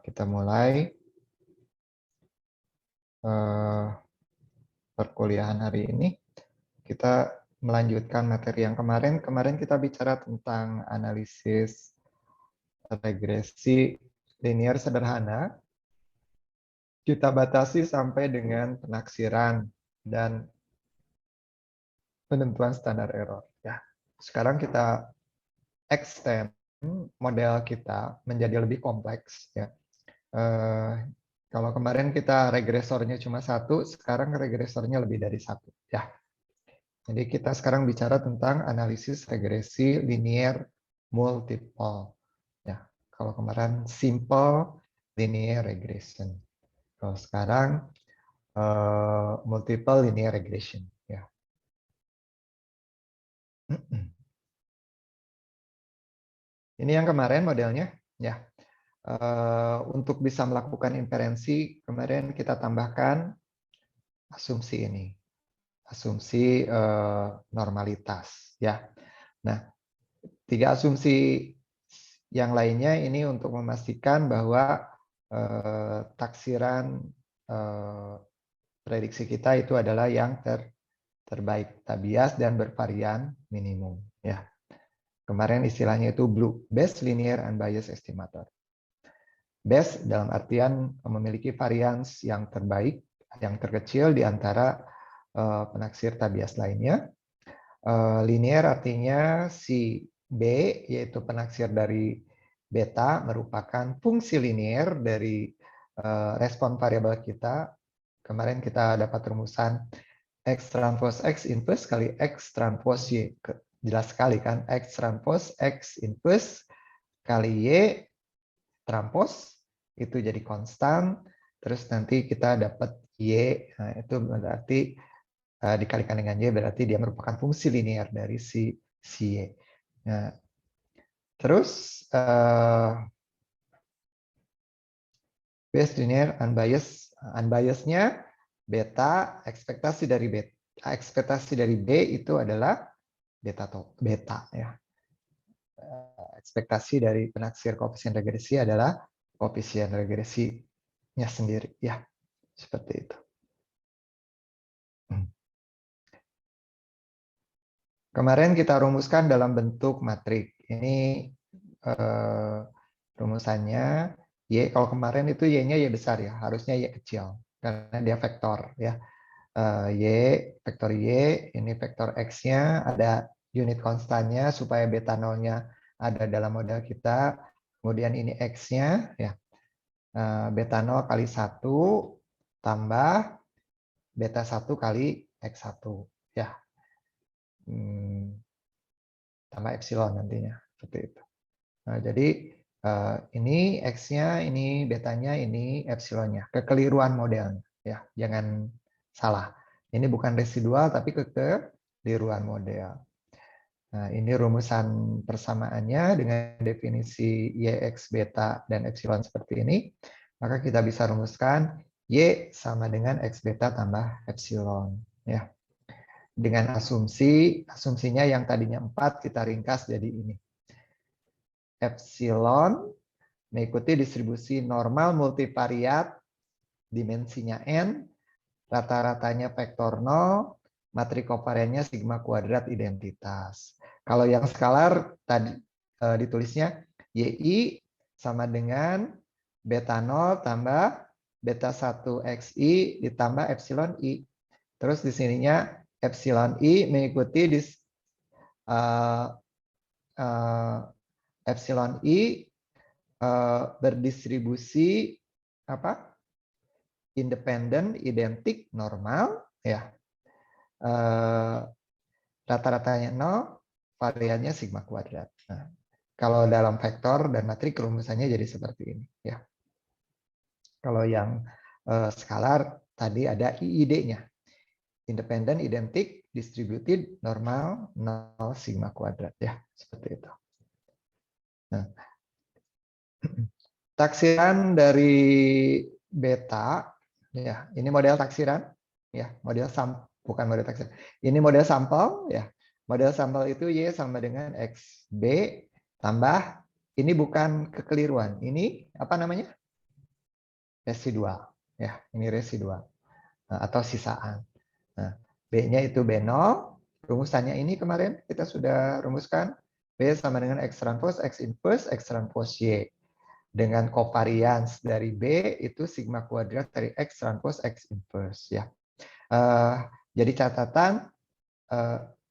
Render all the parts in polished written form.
kita mulai perkuliahan hari ini. Kita melanjutkan materi yang kemarin. Kemarin kita bicara tentang analisis regresi linear sederhana. Kita batasi sampai dengan penaksiran dan penentuan standar error. Ya, sekarang kita extend model kita menjadi lebih kompleks. Ya. Kalau kemarin kita regresornya cuma satu, sekarang regresornya lebih dari satu. Ya. Jadi kita sekarang bicara tentang analisis regresi linear multiple. Ya, kalau kemarin simple linear regression. Kalau sekarang multiple linear regression. Ya. Ini yang kemarin modelnya. Ya. Untuk bisa melakukan inferensi, kemarin kita tambahkan asumsi ini. Asumsi normalitas. Ya. Nah, 3 asumsi yang lainnya ini untuk memastikan bahwa taksiran prediksi kita itu adalah yang terbaik, tak bias dan bervarian minimum. Ya. Kemarin istilahnya itu blue, best linear unbiased estimator. Best dalam artian memiliki varians yang terbaik, yang terkecil di antara penaksir tak bias lainnya. Linear artinya si B, yaitu penaksir dari beta, merupakan fungsi linear dari respon variabel kita. Kemarin kita dapat rumusan X transpose X inverse kali X transpose Y. Jelas sekali kan, X transpose X inverse kali Y transpose, itu jadi konstan. Terus nanti kita dapat Y, nah itu berarti dikalikan dengan Y berarti dia merupakan fungsi linear dari si Y. Nah, terus best linear unbiased-nya beta, ekspektasi dari B itu adalah beta ya. Ekspektasi dari penaksir koefisien regresi adalah koefisien regresinya sendiri ya. Seperti itu. Kemarin kita rumuskan dalam bentuk matrik. Ini rumusannya Y. Kalau kemarin itu Y-nya Y besar ya, harusnya Y kecil karena dia vektor ya. Y, vektor Y, ini vektor X-nya, ada unit konstannya supaya beta nolnya ada dalam model kita. Kemudian ini X-nya ya. Beta 0 kali 1 tambah beta 1 kali X1 ya. Tambah epsilon nantinya seperti itu. Nah, jadi ini X-nya, ini betanya, ini epsilonnya. Kekeliruan modelnya ya, jangan salah. Ini bukan residual tapi kekeliruan model. Nah, ini rumusan persamaannya dengan definisi YX beta dan epsilon seperti ini. Maka kita bisa rumuskan Y sama dengan X beta tambah epsilon ya. Dengan asumsinya yang tadinya 4 kita ringkas jadi ini. Epsilon mengikuti distribusi normal multivariat, dimensinya N, rata-ratanya vektor 0, matrik kovariannya sigma kuadrat identitas. Kalau yang skalar tadi ditulisnya YI sama dengan beta 0 tambah beta 1 XI ditambah epsilon I. Terus di sininya epsilon I mengikuti epsilon I berdistribusi apa? Independen, identik, normal ya. Rata-ratanya 0, variannya sigma kuadrat. Nah, kalau dalam vektor dan matrik rumusannya jadi seperti ini ya. Kalau yang skalar tadi ada IID-nya. Independen, identik, distributed, normal, 0, sigma kuadrat ya, seperti itu. Nah, taksiran dari beta ya, ini model taksiran ya, bukan model taksiran. Ini model sampel ya. Model sampel itu Y sama dengan XB tambah ini bukan kekeliruan. Ini apa namanya? residual. Ya, ini residual atau sisaan. Nah, B-nya itu B0. Rumusannya ini kemarin kita sudah rumuskan. B sama dengan X transpose, X inverse, X transpose Y. Dengan covariance dari B itu sigma kuadrat dari X transpose, X inverse. Ya. Jadi catatan,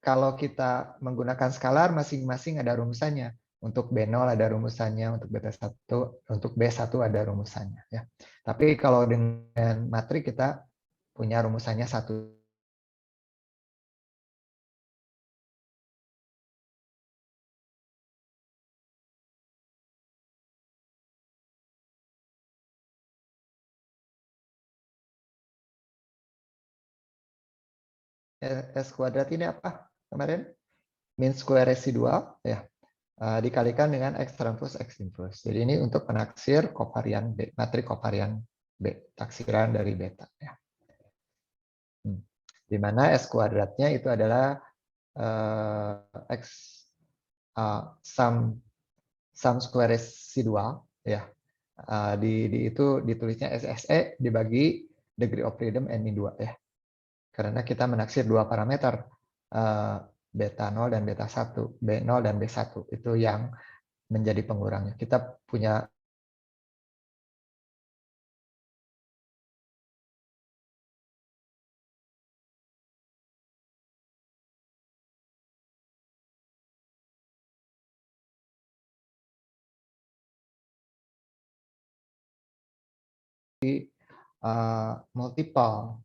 kalau kita menggunakan skalar, masing-masing ada rumusannya. Untuk B0 ada rumusannya, untuk beta 1, untuk B1 ada rumusannya. Ya. Tapi kalau dengan matrik kita punya rumusannya satu. S kuadrat ini apa kemarin? Mean square residual, ya, dikalikan dengan X transpose X inverse. Jadi ini untuk penaksir kovarian B, matrik kovarian B, taksiran dari beta. Ya. Di mana S kuadratnya itu adalah X sum square residual, ya. Itu ditulisnya SSE dibagi degree of freedom N-2, ya. Karena kita menaksir dua parameter, beta 0 dan beta 1, B0 dan B1. Itu yang menjadi pengurangnya. Kita punya multiple.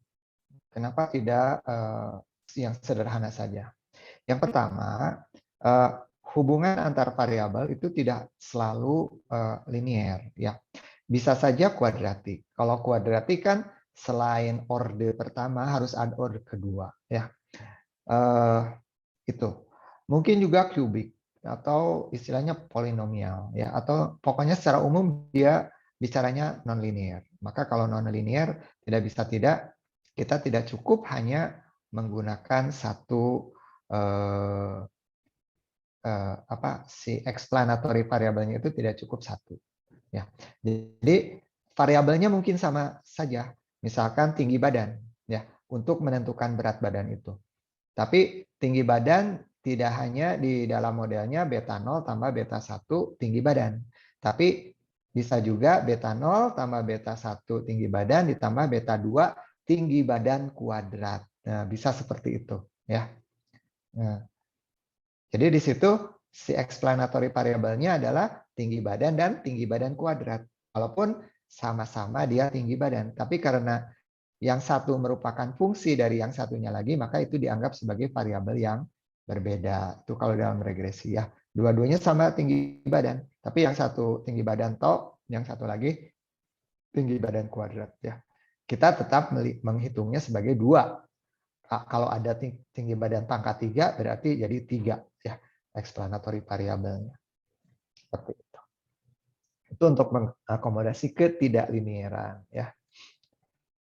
Kenapa tidak yang sederhana saja? Yang pertama, hubungan antar variabel itu tidak selalu linier, ya. Bisa saja kuadratik. Kalau kuadratik kan selain orde pertama harus ada orde kedua, ya. Itu. Mungkin juga kubik atau istilahnya polinomial, ya. Atau pokoknya secara umum dia bicaranya nonlinear. Maka kalau nonlinear tidak bisa tidak, kita tidak cukup hanya menggunakan satu si explanatory variabelnya itu tidak cukup satu, ya. Jadi variabelnya mungkin sama saja, misalkan tinggi badan, ya, untuk menentukan berat badan itu. Tapi tinggi badan tidak hanya di dalam modelnya beta 0 tambah beta 1 tinggi badan, tapi bisa juga beta 0 tambah beta 1 tinggi badan ditambah beta 2 tinggi badan kuadrat. Nah, bisa seperti itu, ya. Nah, jadi di situ si explanatory variabelnya adalah tinggi badan dan tinggi badan kuadrat. Walaupun sama-sama dia tinggi badan, tapi karena yang satu merupakan fungsi dari yang satunya lagi, maka itu dianggap sebagai variabel yang berbeda. Itu kalau dalam regresi, ya. Dua-duanya sama tinggi badan, tapi yang satu tinggi badan toh, yang satu lagi tinggi badan kuadrat, ya. Kita tetap menghitungnya sebagai dua. Kalau ada tinggi badan pangkat 3 berarti jadi 3, ya, explanatory variabelnya. Seperti itu. Itu untuk mengakomodasi ketidaklinearan, ya.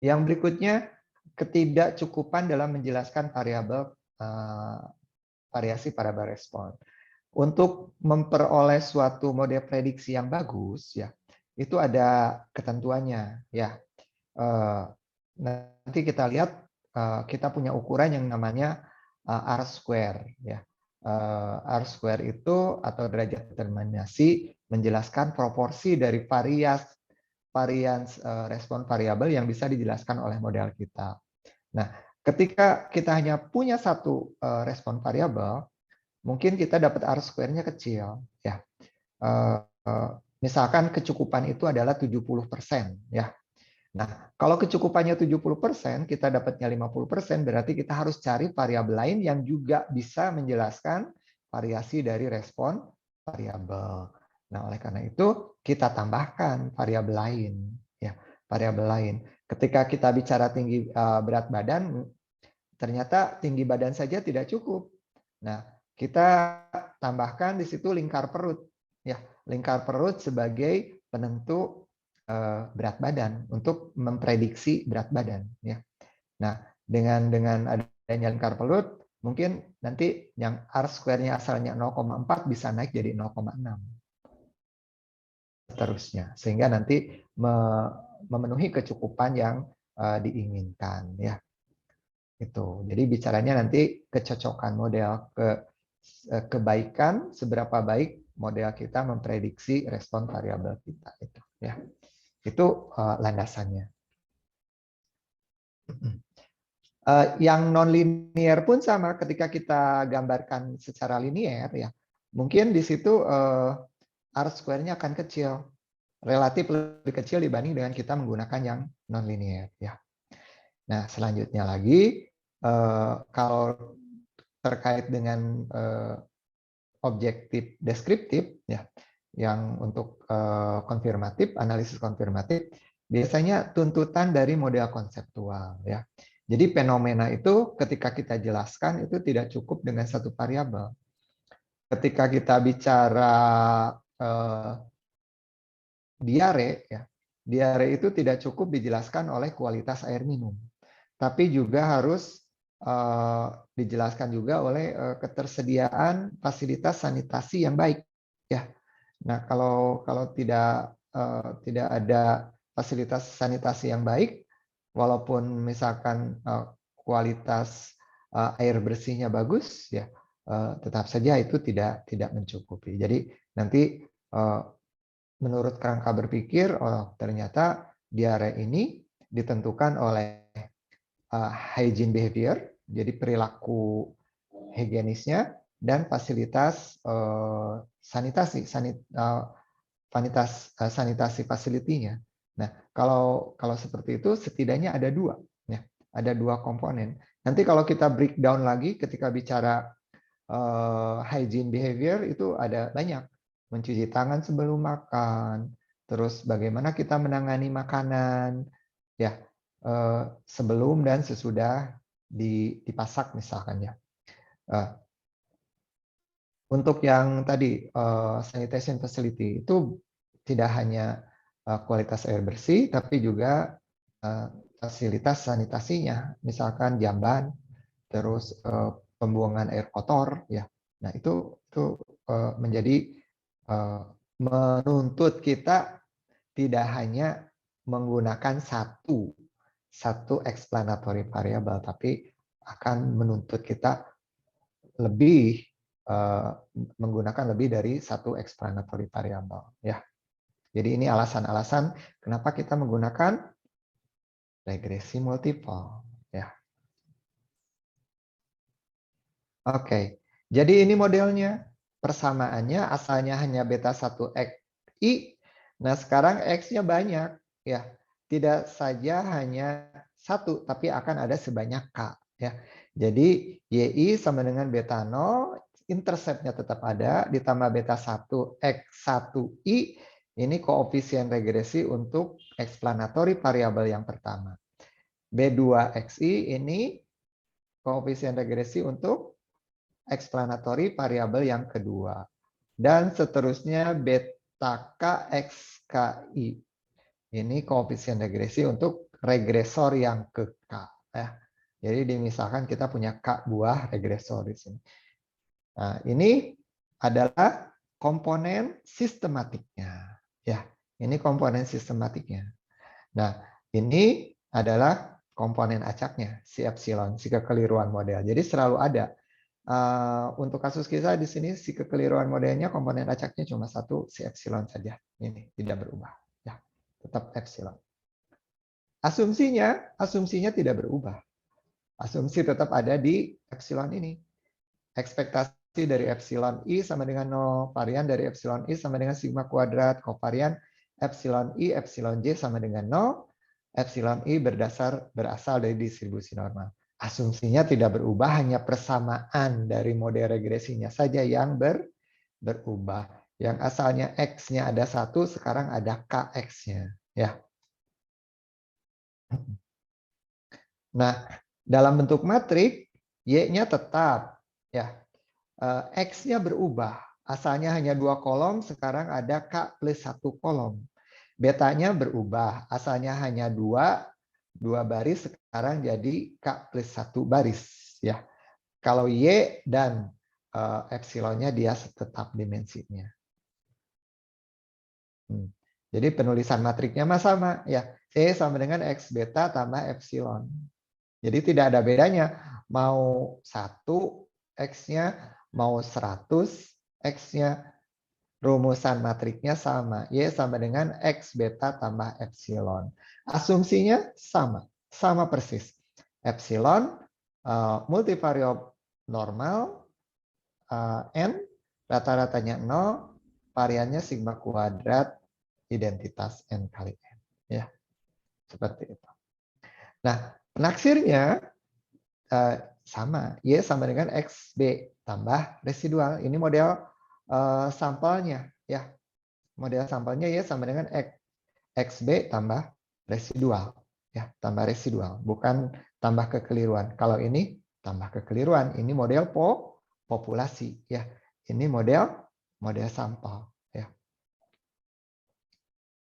Yang berikutnya, ketidakcukupan dalam menjelaskan variabel variasi variabel respon. Untuk memperoleh suatu model prediksi yang bagus, ya, itu ada ketentuannya, ya. Nanti kita lihat kita punya ukuran yang namanya R square, ya. R square itu atau derajat determinasi menjelaskan proporsi dari varians respon variabel yang bisa dijelaskan oleh model kita. Nah, ketika kita hanya punya satu respon variabel, mungkin kita dapat R square-nya kecil, ya. Misalkan kecukupan itu adalah 70%, ya. Nah, kalau kecukupannya 70%, kita dapatnya 50%, berarti kita harus cari variabel lain yang juga bisa menjelaskan variasi dari respon variabel. Nah, oleh karena itu kita tambahkan variabel lain, ya, variabel lain. Ketika kita bicara tinggi berat badan, ternyata tinggi badan saja tidak cukup. Nah, kita tambahkan di situ lingkar perut, ya, lingkar perut sebagai penentu berat badan untuk memprediksi berat badan, ya. Nah, dengan adanya lingkar perut, mungkin nanti yang R square-nya asalnya 0,4 bisa naik jadi 0,6. Seterusnya, sehingga nanti memenuhi kecukupan yang diinginkan, ya. Itu. Jadi bicaranya nanti kecocokan model, kebaikan, seberapa baik model kita memprediksi respon variabel kita, itu, ya. Itu landasannya. Yang non-linear pun sama, ketika kita gambarkan secara linear, ya, mungkin di situ R square-nya akan kecil, relatif lebih kecil dibanding dengan kita menggunakan yang non-linear, ya. Nah, selanjutnya lagi, kalau terkait dengan objektif deskriptif, ya, yang untuk konfirmatif, analisis konfirmatif, biasanya tuntutan dari model konseptual, ya. Jadi fenomena itu ketika kita jelaskan itu tidak cukup dengan satu variabel. Ketika kita bicara diare, ya, diare itu tidak cukup dijelaskan oleh kualitas air minum, tapi juga harus dijelaskan juga oleh ketersediaan fasilitas sanitasi yang baik, ya. Nah, kalau tidak ada fasilitas sanitasi yang baik, walaupun misalkan kualitas air bersihnya bagus, ya, tetap saja itu tidak mencukupi. Jadi nanti menurut kerangka berpikir, oh ternyata diare ini ditentukan oleh hygiene behavior, jadi perilaku higienisnya, dan fasilitas sanitasi fasilitinya. Nah, kalau seperti itu setidaknya ada dua, ya, ada dua komponen. Nanti kalau kita breakdown lagi ketika bicara hygiene behavior itu ada banyak, mencuci tangan sebelum makan, terus bagaimana kita menangani makanan, ya, sebelum dan sesudah dipasak misalkan, ya. Untuk yang tadi sanitation facility itu tidak hanya kualitas air bersih, tapi juga fasilitas sanitasinya, misalkan jamban, terus pembuangan air kotor, ya. Nah itu menjadi menuntut kita tidak hanya menggunakan satu explanatory variable, tapi akan menuntut kita lebih menggunakan lebih dari satu explanatory variable, ya. Jadi ini alasan-alasan kenapa kita menggunakan regresi multiple, ya. Oke. Jadi ini modelnya. Persamaannya asalnya hanya beta 1 X I. Nah, sekarang X-nya banyak, ya. Tidak saja hanya satu, tapi akan ada sebanyak K, ya. Jadi YI sama dengan beta 0, intercept-nya tetap ada, ditambah beta 1 X1I, ini koefisien regresi untuk explanatory variabel yang pertama. B2XI ini koefisien regresi untuk explanatory variabel yang kedua. Dan seterusnya beta KXKI. Ini koefisien regresi untuk regresor yang ke K. Ya. Jadi misalkan kita punya K buah regresor di sini. Nah, ini adalah komponen sistematiknya. Ya, ini komponen sistematiknya. Nah, ini adalah komponen acaknya, si epsilon, si kekeliruan model. Jadi selalu ada. Untuk kasus kita di sini si kekeliruan modelnya komponen acaknya cuma satu, si epsilon saja. Ini tidak berubah, ya, tetap epsilon. Asumsinya tidak berubah. Asumsi tetap ada di epsilon ini. Ekspektasi dari epsilon I sama dengan 0, varian dari epsilon I sama dengan sigma kuadrat, kovarian epsilon I, epsilon J sama dengan 0, epsilon I berasal dari distribusi normal. Asumsinya tidak berubah, hanya persamaan dari model regresinya saja yang berubah. Yang asalnya X-nya ada 1, sekarang ada KX-nya. Ya. Nah, dalam bentuk matrik, Y-nya tetap. Ya. X-nya berubah. Asalnya hanya 2 kolom, sekarang ada K plus 1 kolom. Betanya berubah. Asalnya hanya 2 baris, sekarang jadi K plus 1 baris. Ya. Kalau Y dan epsilonnya dia tetap dimensinya. Jadi penulisan matriknya mah sama ya. E sama dengan X beta tambah epsilon. Jadi tidak ada bedanya. Mau 1 X-nya, mau 100 X-nya, rumusan matriknya sama. Y sama dengan X beta tambah epsilon. Asumsinya sama. Sama persis. Epsilon multivariat normal N, rata-ratanya 0, variannya sigma kuadrat identitas N kali N. Ya, seperti itu. Nah, penaksirnya sama. Y sama dengan XB tambah residual. Ini model sampelnya. Ya, model sampelnya Y sama dengan XB tambah residual. Ya, tambah residual. Bukan tambah kekeliruan. Kalau ini tambah kekeliruan. Ini model populasi. Ya, ini model sampel. Ya.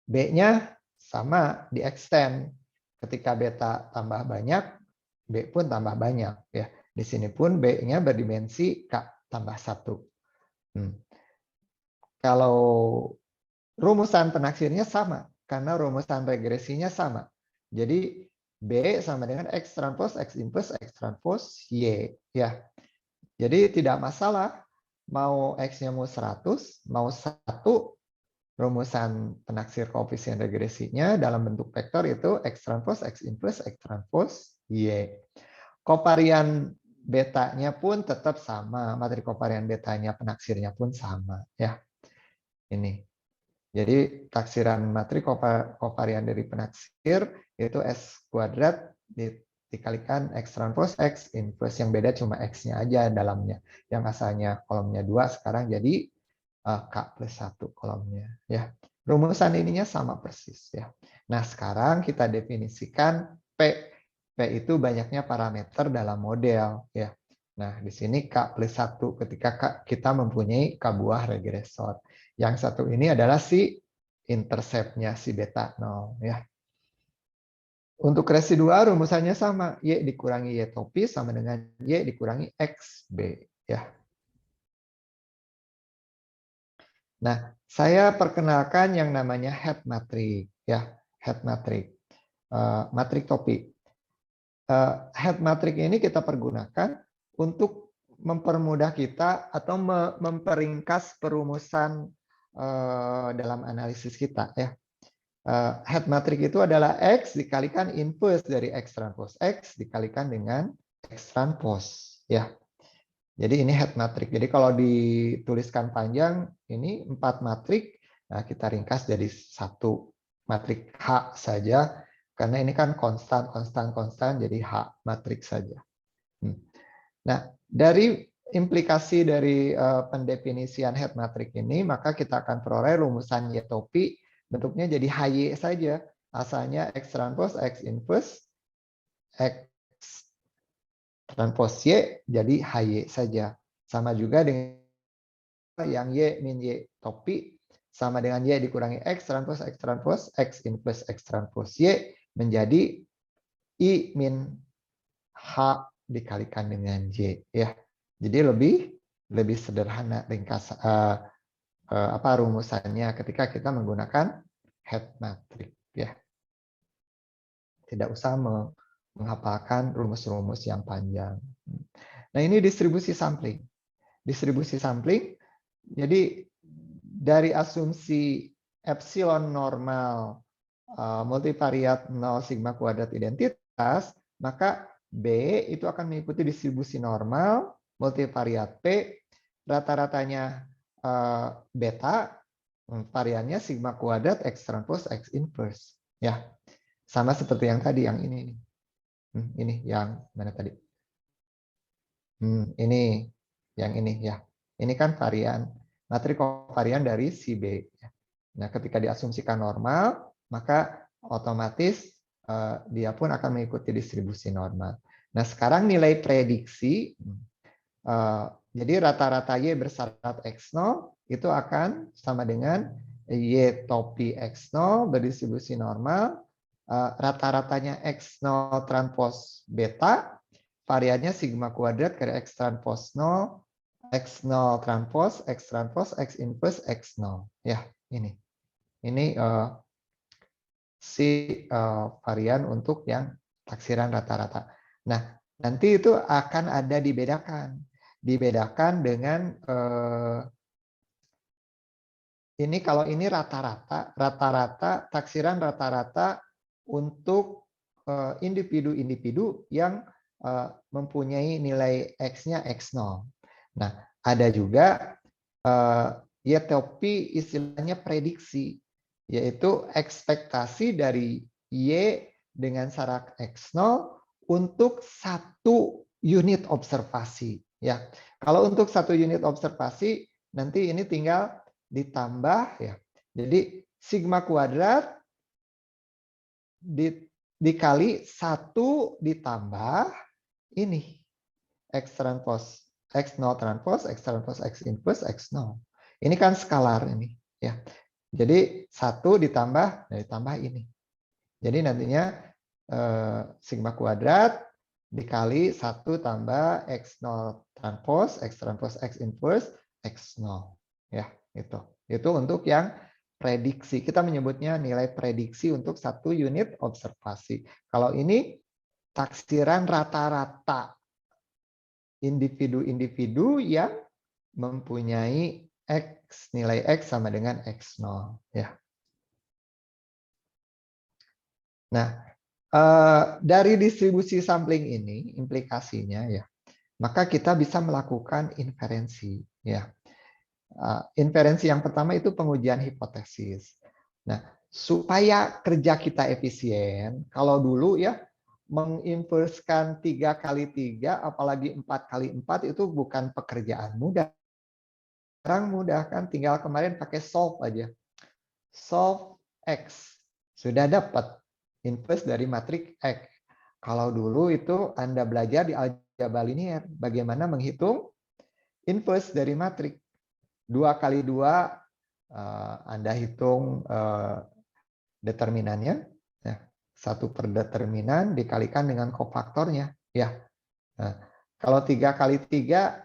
B-nya sama di extend. Ketika beta tambah banyak, B pun tambah banyak. Ya, di sini pun B-nya berdimensi K tambah 1. Kalau rumusan penaksirnya sama, karena rumusan regresinya sama. Jadi B sama dengan X transpos, X inverse, X transpos, Y. Ya. Jadi tidak masalah mau X-nya mau 100, mau 1, rumusan penaksir koefisien regresinya dalam bentuk vektor itu X transpos, X inverse, X transpos, Y. Kovarian betanya pun tetap sama, materi kovarian betanya penaksirnya pun sama. Ya, ini. Jadi taksiran materi kovarian dari penaksir itu S kuadrat dikalikan X transpos X inverse, yang beda cuma X-nya aja dalamnya. Yang asalnya kolomnya 2 sekarang jadi K plus 1 kolomnya. Ya, rumusan ininya sama persis. Ya. Nah, sekarang kita definisikan P. P itu banyaknya parameter dalam model. Ya. Nah, di sini K plus 1 ketika kita mempunyai K buah regresor. Yang satu ini adalah si intercept-nya si beta 0. Ya. Untuk residual rumusannya sama. Y dikurangi Y topi sama dengan Y dikurangi XB. Ya. Nah, saya perkenalkan yang namanya head matrix. Ya, head matrix. Matrik topi. Head matrix ini kita pergunakan untuk mempermudah kita atau memperingkas perumusan dalam analisis kita. Ya. Head matrix itu adalah X dikalikan inverse dari X transpose X dikalikan dengan X transpose. Ya. Jadi ini head matrix. Jadi kalau dituliskan panjang, ini 4 matrik. Nah, kita ringkas jadi 1 matrik H saja. Karena ini kan konstan, jadi H matrik saja. Nah, dari implikasi dari pendefinisian head matrix ini, maka kita akan peroleh rumusan Y topi bentuknya jadi HY saja. Asalnya X transpose, X inverse, X transpos Y jadi HY saja. Sama juga dengan yang Y min Y topi sama dengan Y dikurangi X transpos, X inverse X transpos Y menjadi I min H dikalikan dengan Y. Ya. Jadi lebih sederhana ringkas rumusannya ketika kita menggunakan head matrix. Ya. Tidak usah menghafalkan rumus-rumus yang panjang. Nah, ini distribusi sampling. Distribusi sampling, jadi dari asumsi epsilon normal multivariat 0 sigma kuadrat identitas, maka B itu akan mengikuti distribusi normal multivariat P, rata-ratanya beta, variannya sigma kuadrat X transpose X inverse. Ya, sama seperti yang tadi, yang ini. Ini yang mana tadi? Ini, yang ini ya. Ini kan varian, materi kovarian dari si B. Nah, ketika diasumsikan normal, maka otomatis dia pun akan mengikuti distribusi normal. Nah, sekarang nilai prediksi, jadi rata-rata Y bersyarat X0 itu akan sama dengan Y topi X0 berdistribusi normal, rata-ratanya X0 transpos beta, variannya sigma kuadrat kali X transpos 0, X0 transpos, X inverse, X0. Ya, ini. Ini si varian untuk yang taksiran rata-rata. Nah, nanti itu akan ada dibedakan dengan ini kalau ini rata-rata taksiran rata-rata untuk individu-individu yang mempunyai nilai X-nya X0. Nah, ada juga ya tapi istilahnya prediksi, yaitu ekspektasi dari Y dengan syarat X0 untuk satu unit observasi. Ya, kalau untuk satu unit observasi nanti ini tinggal ditambah ya. Jadi sigma kuadrat dikali 1 ditambah ini X transpose X0 transpose X transpose X inverse X0. Ini kan skalar ini ya. Jadi 1 ditambah ini. Jadi nantinya sigma kuadrat dikali 1 tambah X0 transpose X inverse X0 ya, itu. Itu untuk yang prediksi. Kita menyebutnya nilai prediksi untuk satu unit observasi. Kalau ini taksiran rata-rata individu-individu yang mempunyai X, nilai X sama dengan X0 ya. Nah, dari distribusi sampling ini implikasinya ya, maka kita bisa melakukan inferensi ya. Inferensi yang pertama itu pengujian hipotesis. Nah, supaya kerja kita efisien, kalau dulu ya menginverskan 3 kali 3, apalagi 4 kali 4 itu bukan pekerjaan mudah. Sekarang mudah kan, tinggal kemarin pakai solve aja. Solve X. Sudah dapat inverse dari matriks X. Kalau dulu itu Anda belajar di aljabar linear, bagaimana menghitung inverse dari matriks. 2 kali 2, Anda hitung determinannya. Ya. 1 per determinan dikalikan dengan kofaktornya. Ya. Nah, kalau 3 kali 3,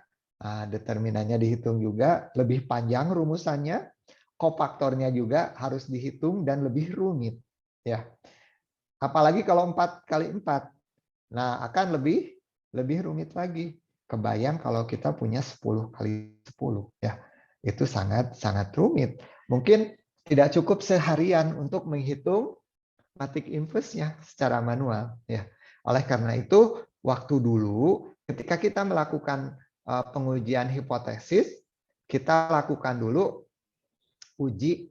determinannya dihitung juga. Lebih panjang rumusannya. Kofaktornya juga harus dihitung dan lebih rumit. Ya. Apalagi kalau 4 kali 4. Nah, akan lebih rumit lagi. Kebayang kalau kita punya 10 kali 10. Ya. Itu sangat rumit. Mungkin tidak cukup seharian untuk menghitung matriks inverse-nya secara manual ya. Oleh karena itu, waktu dulu ketika kita melakukan pengujian hipotesis, kita lakukan dulu uji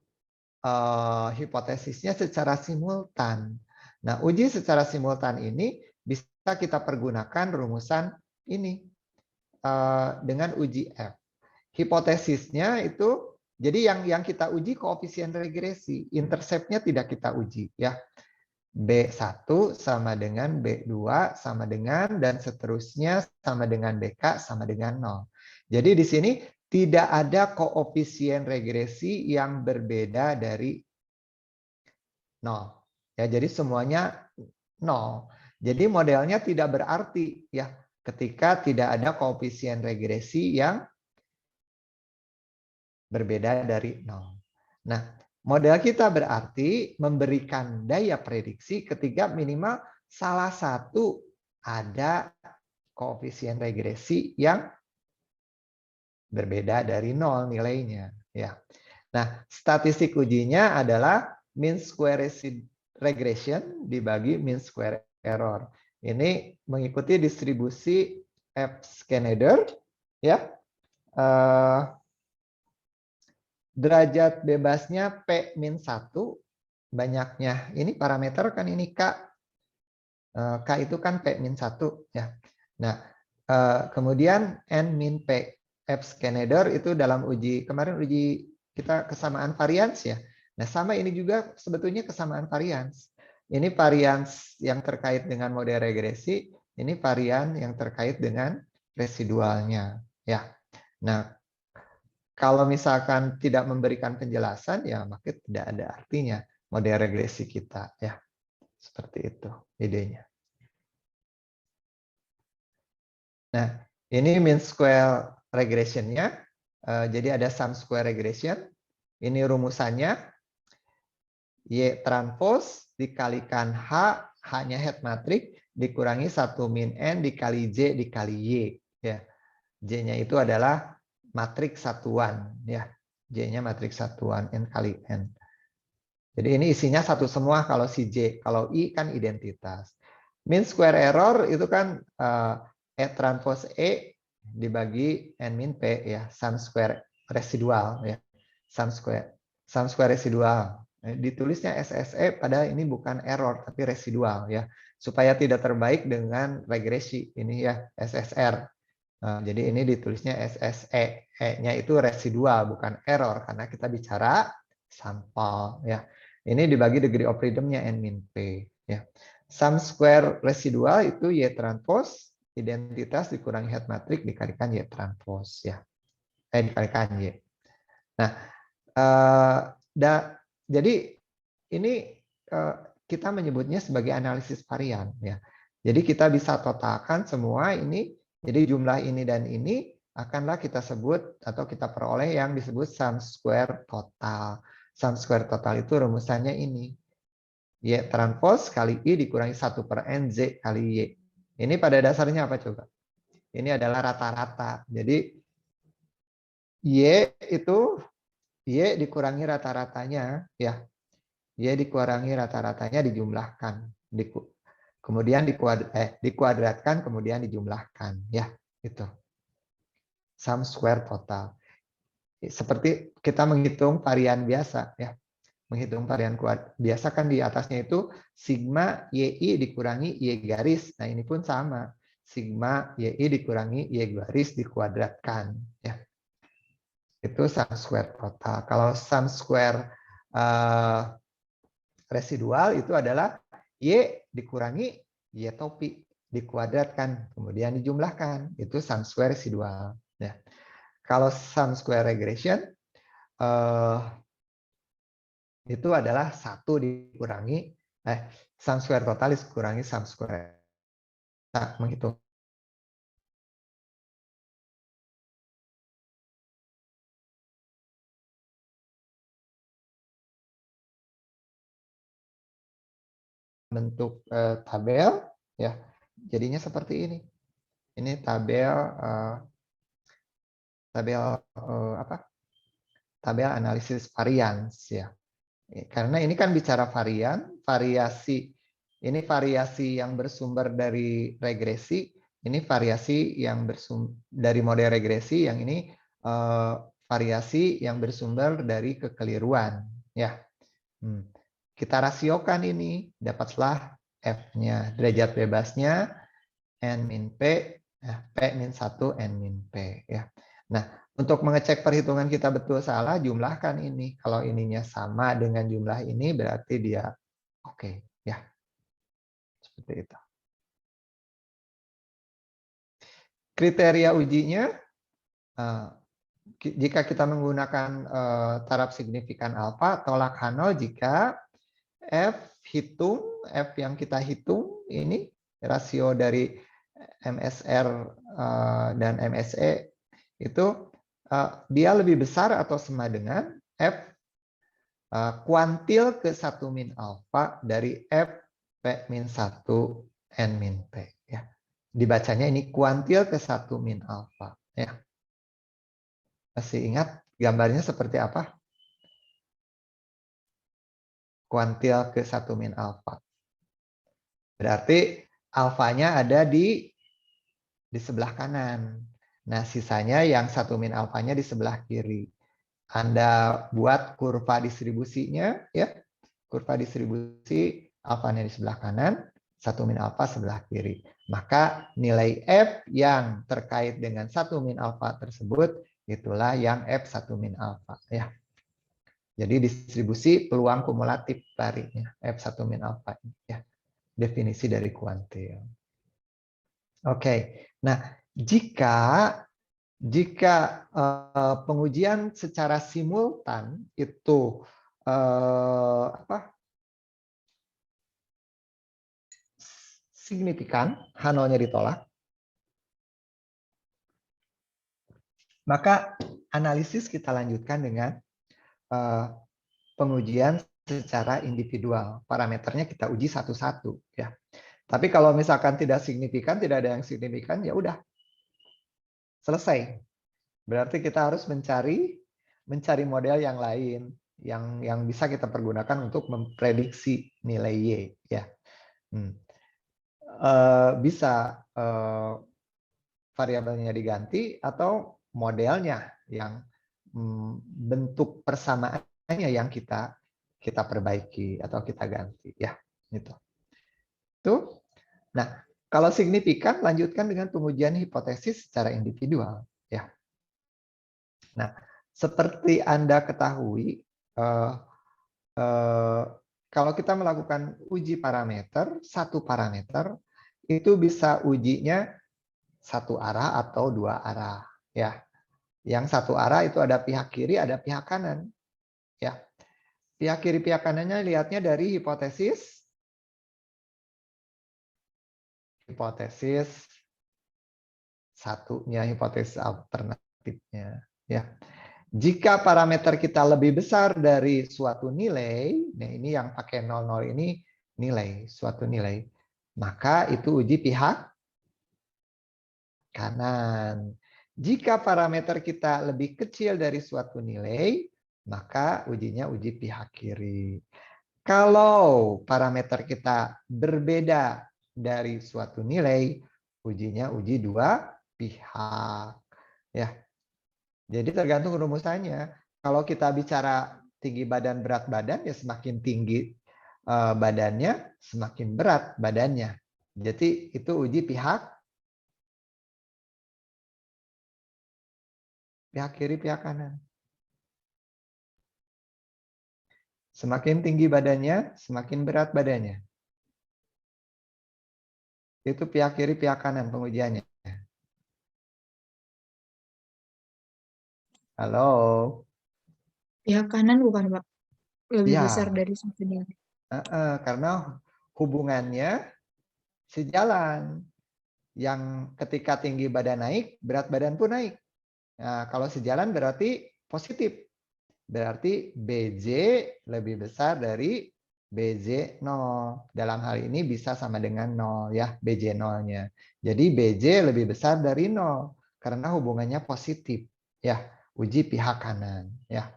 hipotesisnya secara simultan. Nah, uji secara simultan ini bisa kita pergunakan rumusan ini dengan uji F. Hipotesisnya itu, jadi yang kita uji koefisien regresi, interceptnya tidak kita uji ya. B1 sama dengan B2 sama dengan dan seterusnya sama dengan BK sama dengan 0. Jadi di sini tidak ada koefisien regresi yang berbeda dari 0. Ya, jadi semuanya 0. Jadi modelnya tidak berarti ya ketika tidak ada koefisien regresi yang berbeda dari 0. Nah, model kita berarti memberikan daya prediksi ketika minimal salah satu ada koefisien regresi yang berbeda dari 0 nilainya. Ya. Nah, statistik ujinya adalah mean square regression dibagi mean square error. Ini mengikuti distribusi F-Schneider, ya. Derajat bebasnya P-1, banyaknya ini parameter kan ini K. K itu kan P-1 ya. Nah, kemudian N-P. F-Schneider itu dalam uji kemarin uji kita kesamaan varians ya. Nah, sama ini juga sebetulnya kesamaan varians. Ini varians yang terkait dengan model regresi, ini varian yang terkait dengan residualnya ya. Nah, kalau misalkan tidak memberikan penjelasan, ya maka tidak ada artinya model regresi kita. Ya, seperti itu idenya. Nah, ini mean square regression-nya. Jadi ada sum square regression. Ini rumusannya. Y transpose dikalikan H, H-nya head matrix, dikurangi 1 min N dikali J dikali Y. Ya. J-nya itu adalah matriks satuan. Ya. J-nya matriks satuan, N kali N. Jadi ini isinya satu semua kalau si J. Kalau I kan identitas. Mean square error itu kan E transpose E dibagi N min P ya. Sum square residual ya. Sum square residual. Ditulisnya SSE padahal ini bukan error tapi residual ya. Supaya tidak terbaik dengan regresi ini ya SSR. Jadi ini ditulisnya SSE. E-nya itu residual bukan error karena kita bicara sampel ya. Ini dibagi degree of freedom-nya N min P. Ya. Sum square residual itu Y transpose, identitas dikurangi head matrix dikalikan Y transpose. Ya. Dikalikan Y. Nah, jadi ini kita menyebutnya sebagai analisis varian. Ya. Jadi kita bisa totalkan semua ini, jadi jumlah ini dan ini akanlah kita sebut atau kita peroleh yang disebut sum square total. Sum square total itu rumusannya ini. Y transpose kali I dikurangi 1 per N Z kali Y. Ini pada dasarnya apa coba? Ini adalah rata-rata. Jadi Y itu Y dikurangi rata-ratanya. Ya. Y dikurangi rata-ratanya dijumlahkan. Kemudian dikuadratkan, kemudian dijumlahkan. Ya, itu. Sum square total. Seperti kita menghitung varian biasa. Ya. Menghitung varian biasa kan di atasnya itu sigma YI dikurangi Y garis. Nah ini pun sama. Sigma YI dikurangi Y garis dikuadratkan. Ya. Itu sum square total. Kalau sum square residual itu adalah Y dikurangi Y topi dikuadratkan. Kemudian dijumlahkan. Itu sum square residual. Ya. Kalau sum square regression itu adalah 1 dikurangi sum square total dikurangi sum square. Nah, menghitung bentuk tabel ya. Jadinya seperti ini. Ini tabel apa? Tabel analisis varians ya. Karena ini kan bicara varian, variasi. Ini variasi yang bersumber dari regresi, ini variasi yang bersumber dari model regresi, yang ini variasi yang bersumber dari kekeliruan. Ya, kita rasiokan ini, dapatlah F-nya, derajat bebasnya N min P, P min 1 N min P. Ya. Nah, untuk mengecek perhitungan kita betul salah, jumlahkan ini. Kalau ininya sama dengan jumlah ini, berarti dia oke. Ya, seperti itu. Kriteria ujinya, jika kita menggunakan taraf signifikan alfa, tolak H0 jika F yang kita hitung, ini rasio dari MSR dan MSE itu dia lebih besar atau sama dengan F kuantil ke 1 min alfa dari F P min 1 N min P. Ya. Dibacanya ini kuantil ke 1 min alfa. Ya. Masih ingat gambarnya seperti apa? Kuantil ke 1 min alfa. Berarti alfanya ada di sebelah kanan. Nah, sisanya yang 1 min alfanya di sebelah kiri. Anda buat kurva distribusinya, ya. Kurva distribusi alfanya di sebelah kanan, 1 min alfa sebelah kiri. Maka nilai F yang terkait dengan 1 min alfa tersebut, itulah yang F1 min alfa. Ya. Jadi distribusi peluang kumulatif larinya, F1 min alfa. Ya. Definisi dari kuantil. Oke, nah jika pengujian secara simultan itu signifikan, H0-nya ditolak, maka analisis kita lanjutkan dengan pengujian secara individual. Parameternya kita uji satu-satu ya. Tapi kalau misalkan tidak signifikan, tidak ada yang signifikan, ya udah selesai. Berarti kita harus mencari model yang lain yang bisa kita pergunakan untuk memprediksi nilai Y ya. Bisa variabelnya diganti atau modelnya yang bentuk persamaannya yang kita perbaiki atau kita ganti ya gitu. Tuh. Nah, kalau signifikan lanjutkan dengan pengujian hipotesis secara individual ya. Nah, seperti Anda ketahui kalau kita melakukan uji parameter, satu parameter itu bisa ujinya satu arah atau dua arah ya. Yang satu arah itu ada pihak kiri, ada pihak kanan ya. Pihak kiri, pihak kanannya lihatnya dari hipotesis satunya, hipotesis alternatifnya ya. Jika parameter kita lebih besar dari suatu nilai, nah ini yang pakai 00 ini nilai, suatu nilai, maka itu uji pihak kanan. Jika parameter kita lebih kecil dari suatu nilai, maka ujinya uji pihak kiri. Kalau parameter kita berbeda dari suatu nilai, ujinya uji dua pihak. Ya. Jadi tergantung rumusannya. Kalau kita bicara tinggi badan, berat badan, ya semakin tinggi badannya, semakin berat badannya. Jadi itu uji pihak kiri, pihak kanan. Semakin tinggi badannya, semakin berat badannya. Itu pihak kiri, pihak kanan pengujiannya. Halo? Pihak kanan bukan, Pak? Lebih Ya, besar dari satunya. karena hubungannya sejalan. Yang ketika tinggi badan naik, berat badan pun naik. Nah, kalau sejalan berarti positif. Berarti BJ lebih besar dari BJ 0. Dalam hal ini bisa sama dengan 0 ya, BJ 0-nya. Jadi BJ lebih besar dari 0 karena hubungannya positif ya, uji pihak kanan ya.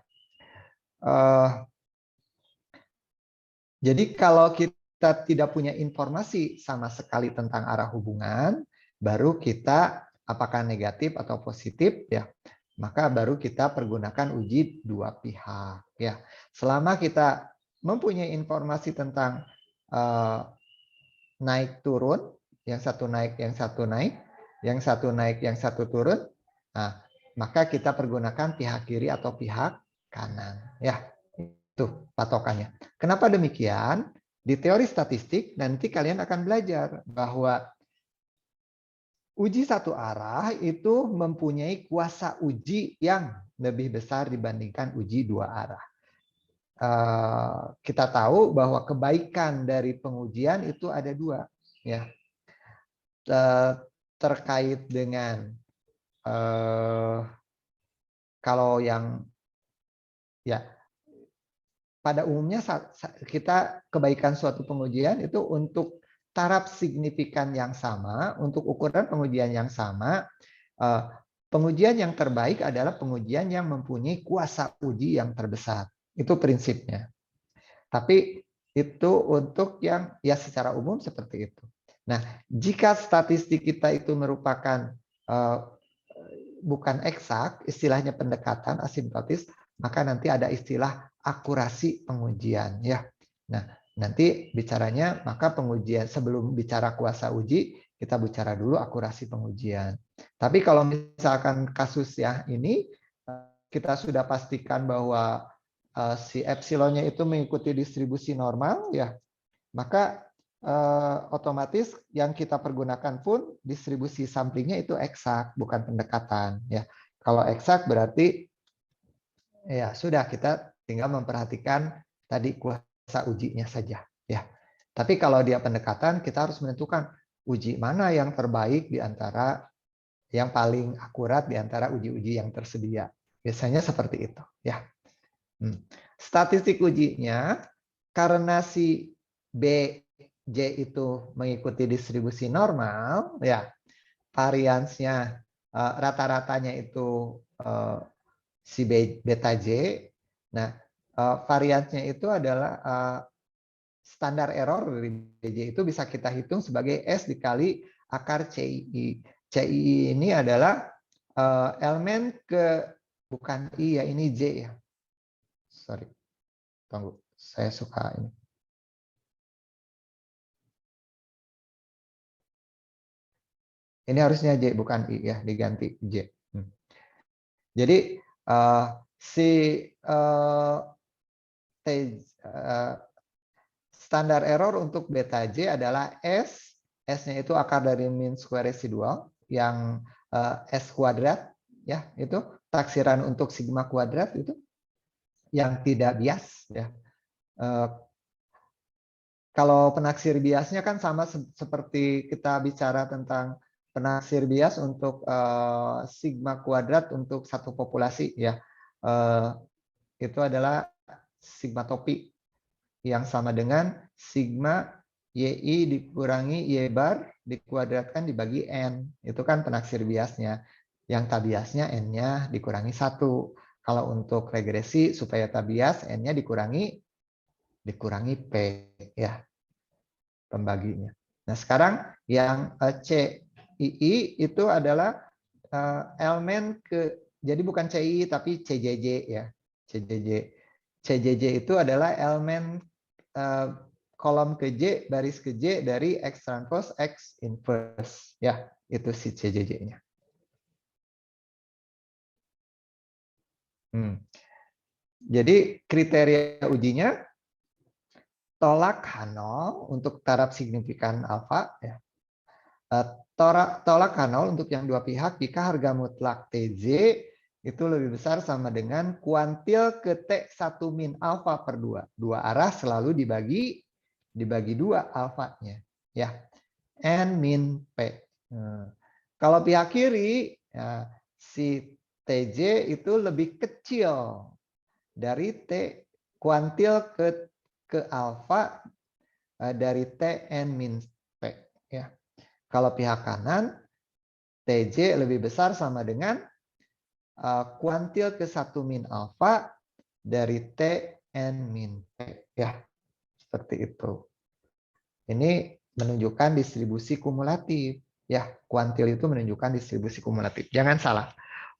Jadi kalau kita tidak punya informasi sama sekali tentang arah hubungan, baru kita apakah negatif atau positif ya, maka baru kita pergunakan uji dua pihak ya. Selama kita mempunyai informasi tentang naik turun, yang satu naik, yang satu naik, yang satu naik, yang satu turun, nah, maka kita pergunakan pihak kiri atau pihak kanan ya. Itu patokannya. Kenapa demikian? Di teori statistik nanti kalian akan belajar bahwa uji satu arah itu mempunyai kuasa uji yang lebih besar dibandingkan uji dua arah. Kita tahu bahwa kebaikan dari pengujian itu ada dua, ya, terkait dengan kalau yang ya pada umumnya kita kebaikan suatu pengujian itu untuk taraf signifikan yang sama, untuk ukuran pengujian yang sama. Pengujian yang terbaik adalah pengujian yang mempunyai kuasa uji yang terbesar. Itu prinsipnya. Tapi itu untuk yang ya secara umum seperti itu. Nah, jika statistik kita itu merupakan bukan eksak, istilahnya pendekatan asimptotis, maka nanti ada istilah akurasi pengujian ya. Nah, nanti bicaranya maka pengujian sebelum bicara kuasa uji kita bicara dulu akurasi pengujian. Tapi kalau misalkan kasus ya ini kita sudah pastikan bahwa si epsilonnya itu mengikuti distribusi normal ya, maka otomatis yang kita pergunakan pun distribusi samplingnya itu eksak, bukan pendekatan ya. Kalau eksak berarti ya sudah kita tinggal memperhatikan tadi kuasa ujinya saja ya. Tapi kalau dia pendekatan kita harus menentukan uji mana yang terbaik di antara yang paling akurat di antara uji-uji yang tersedia. Biasanya seperti itu ya. Statistik ujinya karena si B, J itu mengikuti distribusi normal, ya variansnya rata-ratanya itu si beta J. Nah, variansnya itu adalah standar error dari BJ itu bisa kita hitung sebagai S dikali akar CII. CII ini adalah elemen bukan I ya, ini J ya. Sorry, tunggu. Saya suka ini. Ini harusnya J, bukan I ya, diganti J. Jadi si standar error untuk beta J adalah S. S-nya itu akar dari mean square residual yang S kuadrat, ya itu taksiran untuk sigma kuadrat itu yang tidak bias, ya. Kalau penaksir biasnya kan sama seperti kita bicara tentang penaksir bias untuk sigma kuadrat untuk satu populasi, ya. Itu adalah sigma topi yang sama dengan sigma YI dikurangi Y bar dikuadratkan dibagi N. Itu kan penaksir biasnya. Yang tak biasnya N-nya dikurangi 1. Kalau untuk regresi supaya tak bias N-nya dikurangi P, ya, pembaginya. Nah, sekarang yang CII itu adalah elemen jadi bukan CII tapi CJJ, ya. CJJ itu adalah elemen kolom ke J, baris ke J dari X transpose X inverse, ya, itu si CJJ-nya. Jadi kriteria ujinya tolak H0 untuk taraf signifikan alfa, ya. Tolak H0 untuk yang dua pihak jika harga mutlak TJ itu lebih besar sama dengan kuantil ke T1 min alfa per 2. Dua arah selalu dibagi 2 alfanya, ya. N min P. Kalau pihak kiri, ya, si TJ itu lebih kecil dari T kuantil ke alfa dari T N min P, ya. Kalau pihak kanan, TJ lebih besar sama dengan kuantil ke 1 min alfa dari T N min P, ya. Seperti itu. Ini menunjukkan distribusi kumulatif, ya. Kuantil itu menunjukkan distribusi kumulatif. Jangan salah.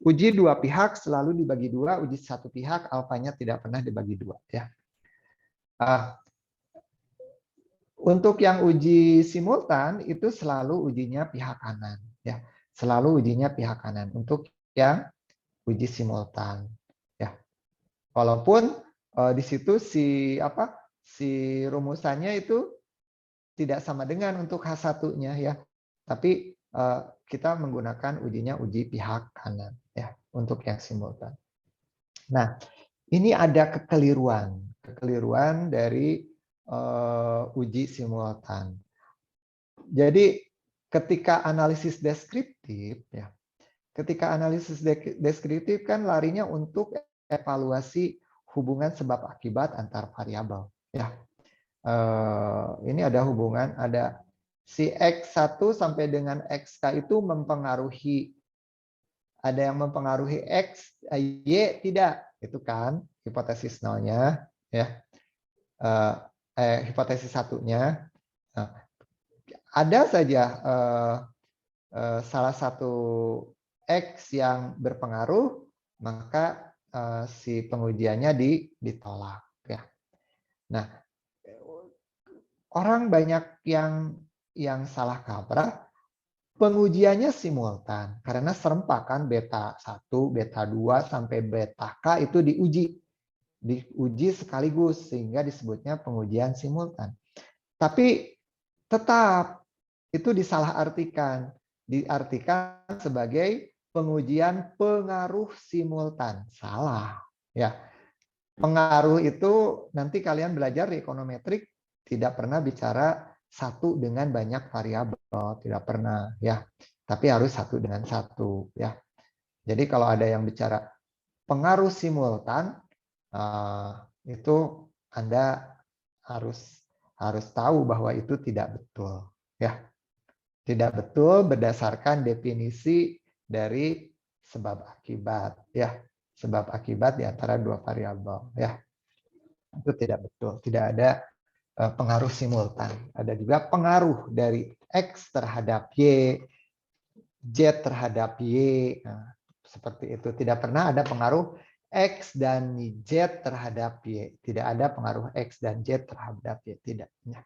Uji dua pihak selalu dibagi 2, uji satu pihak alfanya tidak pernah dibagi 2, ya. Untuk yang uji simultan itu selalu ujinya pihak kanan, ya. Selalu ujinya pihak kanan untuk yang uji simultan, ya. Walaupun di situ si rumusannya itu tidak sama dengan untuk H1-nya, ya. Tapi kita menggunakan ujinya uji pihak kanan, ya, untuk yang simultan. Nah, ini ada kekeliruan dari uji simultan. Jadi ketika analisis deskriptif, ya, ketika analisis deskriptif kan larinya untuk evaluasi hubungan sebab akibat antar variabel, ya. Ini ada hubungan, ada si X1 sampai dengan XK itu mempengaruhi, ada yang mempengaruhi X, Y tidak, itu kan hipotesis nolnya, ya. Hipotesis satunya. Nah, ada saja salah satu X yang berpengaruh, maka si pengujiannya ditolak, ya. Nah, orang banyak yang salah kaprah, pengujiannya simultan karena serempak kan, beta 1, beta 2 sampai beta K itu diuji sekaligus sehingga disebutnya pengujian simultan. Tapi tetap itu diartikan sebagai pengujian pengaruh simultan. Salah, ya. Pengaruh itu nanti kalian belajar di ekonometrik tidak pernah bicara satu dengan banyak variabel, tidak pernah, ya. Tapi harus satu dengan satu, ya. Jadi kalau ada yang bicara pengaruh simultan, itu Anda harus tahu bahwa itu tidak betul, ya. Tidak betul berdasarkan definisi dari sebab akibat, ya. Sebab akibat di antara dua variabel, ya. Itu tidak betul, tidak ada pengaruh simultan. Ada juga pengaruh dari X terhadap Y, Z terhadap Y. Nah, seperti itu. Tidak pernah ada pengaruh X dan Z terhadap Y. Tidak ada pengaruh X dan Z terhadap Y. Tidak. Ya.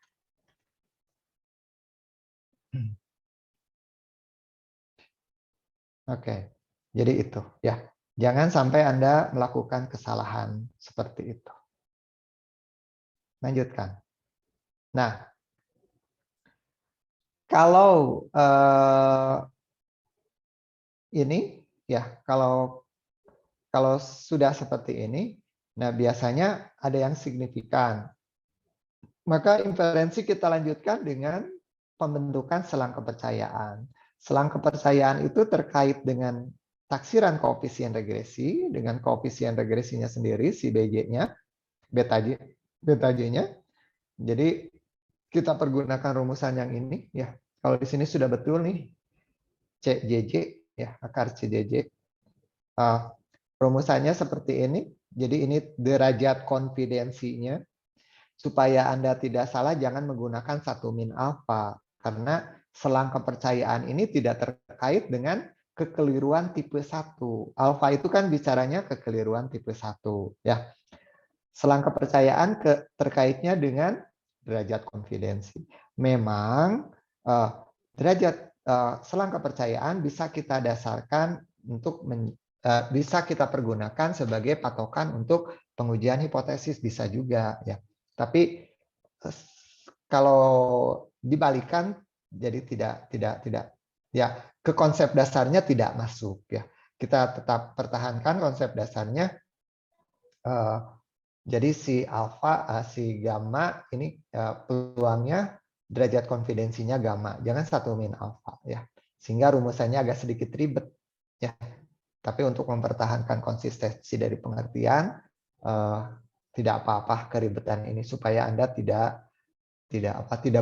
Oke. Jadi itu. Ya. Jangan sampai Anda melakukan kesalahan seperti itu. Lanjutkan. Nah, kalau ini, ya, kalau sudah seperti ini, nah biasanya ada yang signifikan. Maka inferensi kita lanjutkan dengan pembentukan selang kepercayaan. Selang kepercayaan itu terkait dengan taksiran koefisien regresi, dengan koefisien regresinya sendiri, si BJ-nya, beta J-nya. Jadi kita pergunakan rumusan yang ini, ya. Kalau di sini sudah betul nih, CJJ, ya, akar CJJ. Rumusannya seperti ini. Jadi ini derajat konfidensinya. Supaya Anda tidak salah, jangan menggunakan 1 min alfa. Karena selang kepercayaan ini tidak terkait dengan kekeliruan tipe 1. Alfa itu kan bicaranya kekeliruan tipe 1. Ya. Selang kepercayaan terkaitnya dengan derajat konfidensi. Memang derajat selang kepercayaan bisa kita dasarkan untuk bisa kita pergunakan sebagai patokan untuk pengujian hipotesis, bisa juga, ya. Tapi kalau dibalikan jadi tidak ya, ke konsep dasarnya tidak masuk, ya. Kita tetap pertahankan konsep dasarnya. Jadi si alfa, si gamma ini peluangnya derajat konfidensinya gamma, jangan 1 min alfa, ya. Sehingga rumusannya agak sedikit ribet, ya. Tapi untuk mempertahankan konsistensi dari pengertian, tidak apa-apa keribetan ini supaya Anda tidak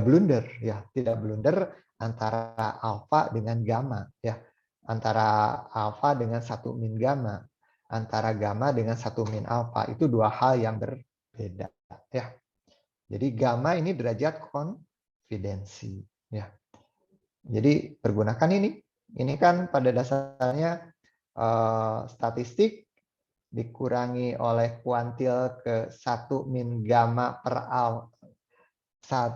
blunder, ya, tidak blunder antara alfa dengan gamma, ya, antara alfa dengan 1 min gamma, antara gamma dengan 1 min alfa, itu dua hal yang berbeda, ya. Jadi gamma ini derajat konfidensi, ya. Jadi pergunakan ini. Ini kan pada dasarnya statistik dikurangi oleh kuantil ke 1 min gamma per al 1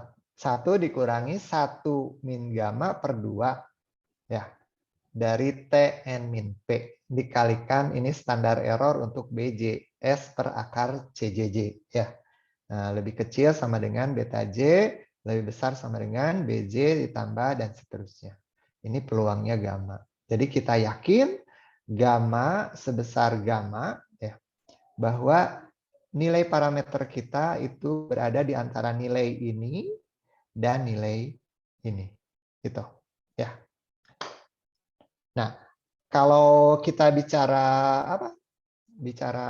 dikurangi 1 min gamma per 2, ya, dari T N min P dikalikan ini standar error untuk BJ S per akar CJJ, ya. Nah, lebih kecil sama dengan beta J, lebih besar sama dengan BJ ditambah dan seterusnya. Ini peluangnya gamma. Jadi kita yakin gamma sebesar gamma, ya, bahwa nilai parameter kita itu berada di antara nilai ini dan nilai ini, gitu, ya. Nah, kalau kita bicara apa? Bicara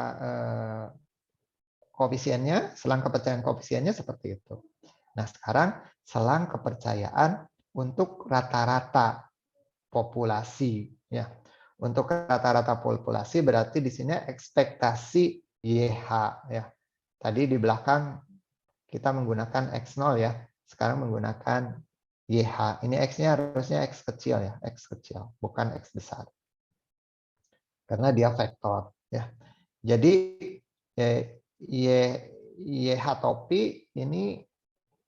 koefisiennya, selang kepercayaan koefisiennya seperti itu. Nah, sekarang selang kepercayaan untuk rata-rata populasi, ya. Untuk rata-rata populasi berarti di sini ekspektasi YH, ya. Tadi di belakang kita menggunakan X0, ya. Sekarang menggunakan YH. Ini X-nya harusnya X kecil, ya, X kecil, bukan X besar. Karena dia vektor, ya. Jadi YH topi ini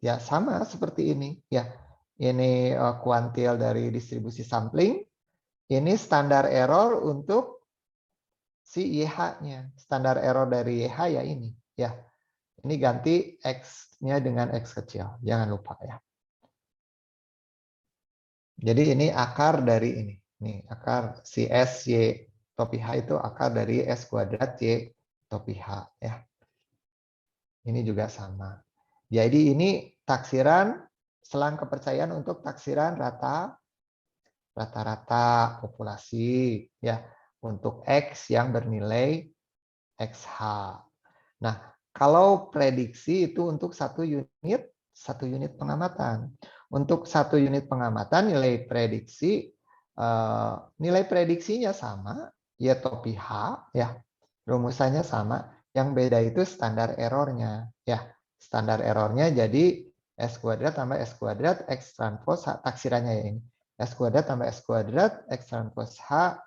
ya sama seperti ini, ya. Ini kuantil dari distribusi sampling. Ini standar error untuk si YH-nya. Standar error dari YH ya ini, ya. Ini ganti X-nya dengan X kecil, jangan lupa, ya. Jadi ini akar dari ini. Nih, akar si S Y topi H itu akar dari S kuadrat Y topi H, ya. Ini juga sama. Jadi ini taksiran selang kepercayaan untuk taksiran rata-rata populasi, ya, untuk X yang bernilai XH. Nah, Kalau prediksi itu untuk satu unit pengamatan. Untuk satu unit pengamatan nilai prediksinya sama, Y topi H, ya, rumusannya sama. Yang beda itu standar errornya, ya. Standar errornya jadi S kuadrat tambah S kuadrat X transpose H, taksirannya ya ini. S kuadrat tambah S kuadrat X transpose H,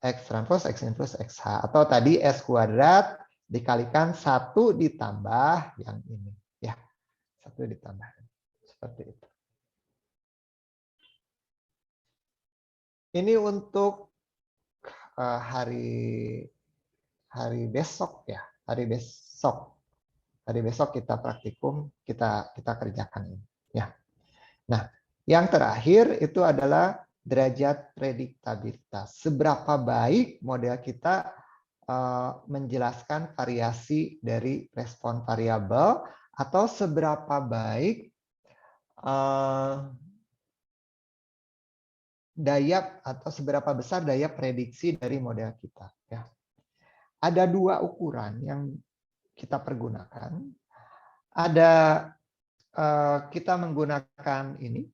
X transpose X inverse XH. Atau tadi S kuadrat dikalikan 1 ditambah yang ini. Ya, 1 ditambah. Seperti itu. Ini untuk hari besok ya. Hari besok kita praktikum, kita kerjakan ini. Ya. Nah, yang terakhir itu adalah derajat prediktabilitas. Seberapa baik model kita menjelaskan variasi dari respon variabel, atau seberapa baik seberapa besar daya prediksi dari model kita. Ya. Ada 2 ukuran yang kita pergunakan. Ada kita menggunakan ini.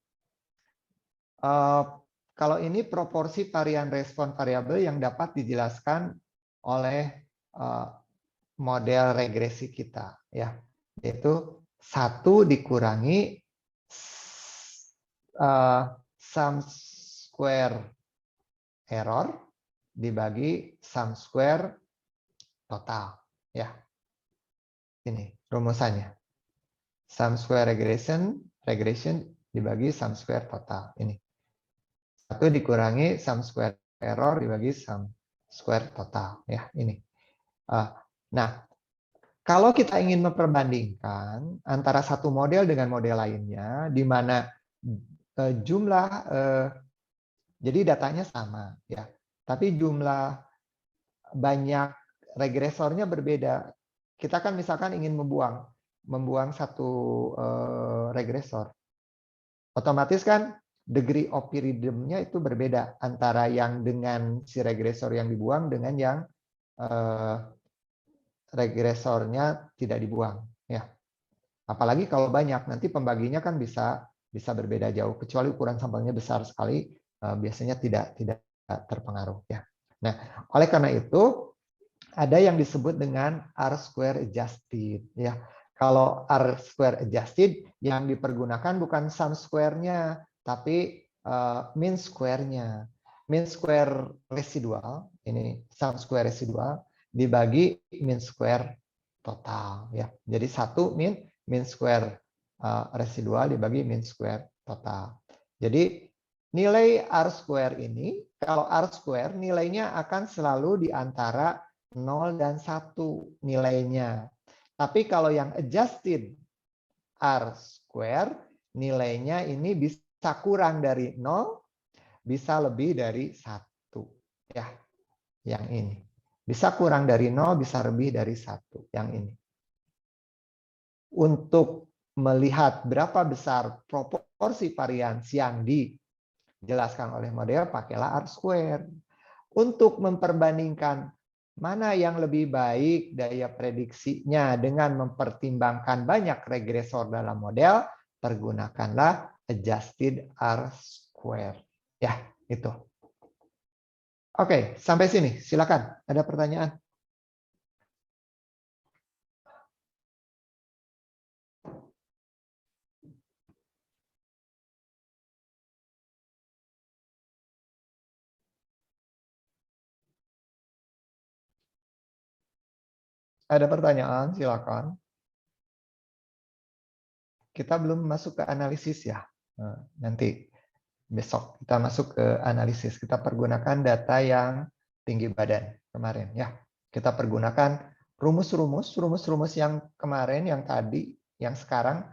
Kalau ini proporsi varian respon variabel yang dapat dijelaskan oleh model regresi kita, ya, yaitu 1 dikurangi sum square error dibagi sum square total, ya. Ini rumusannya. Sum square regression dibagi sum square total. Ini 1 dikurangi sum square error dibagi sum square total, ya, ini. Nah, kalau kita ingin memperbandingkan antara satu model dengan model lainnya, di mana jumlah, jadi datanya sama, ya, tapi jumlah banyak regresornya berbeda. Kita kan misalkan ingin membuang satu regresor, otomatis kan degree of pyridem-nya itu berbeda antara yang dengan si regresor yang dibuang dengan yang regresornya tidak dibuang, ya. Apalagi kalau banyak, nanti pembaginya kan bisa berbeda jauh, kecuali ukuran sampelnya besar sekali, biasanya tidak terpengaruh, ya. Nah, oleh karena itu ada yang disebut dengan R-square adjusted, ya. Kalau R-square adjusted yang dipergunakan bukan sum square-nya, tapi mean square-nya. Mean square residual, ini sum square residual dibagi mean square total, ya. Jadi 1 mean square residual dibagi mean square total. Jadi nilai R-square ini, kalau R-square nilainya akan selalu di antara 0 dan 1 nilainya. Tapi kalau yang adjusted R-square, nilainya ini bisa kurang dari 0, bisa lebih dari 1. Ya, yang ini. Bisa kurang dari 0, bisa lebih dari 1. Yang ini. Untuk melihat berapa besar proporsi varians yang dijelaskan oleh model, pakailah R-square. Untuk memperbandingkan mana yang lebih baik daya prediksinya dengan mempertimbangkan banyak regresor dalam model, pergunakanlah adjusted R-square. Ya, itu. Oke, sampai sini. Silakan. Ada pertanyaan? Ada pertanyaan? Silakan. Kita belum masuk ke analisis ya. Nanti besok kita masuk ke analisis. Kita pergunakan data yang tinggi badan kemarin ya. Kita pergunakan rumus-rumus yang kemarin, yang tadi, yang sekarang.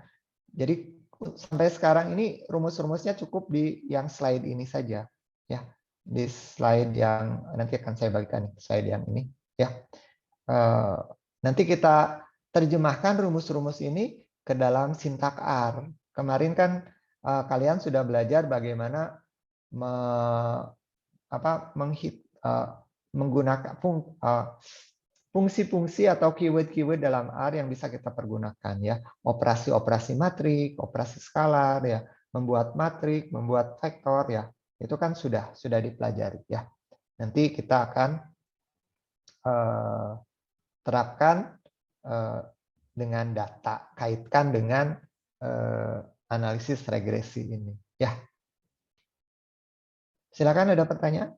Jadi sampai sekarang ini rumus-rumusnya cukup di yang slide ini saja ya. Di slide yang nanti akan saya bagikan, slide yang ini ya. Nanti kita terjemahkan rumus-rumus ini ke dalam sintak R. Kemarin kan kalian sudah belajar bagaimana menggunakan fungsi-fungsi atau keyword-keyword dalam R yang bisa kita pergunakan ya. Operasi-operasi matrik, operasi skalar ya, membuat matrik, membuat vektor ya. Itu kan sudah dipelajari ya. Nanti kita akan terapkan dengan data, kaitkan dengan analisis regresi ini ya. Silakan, ada pertanyaan?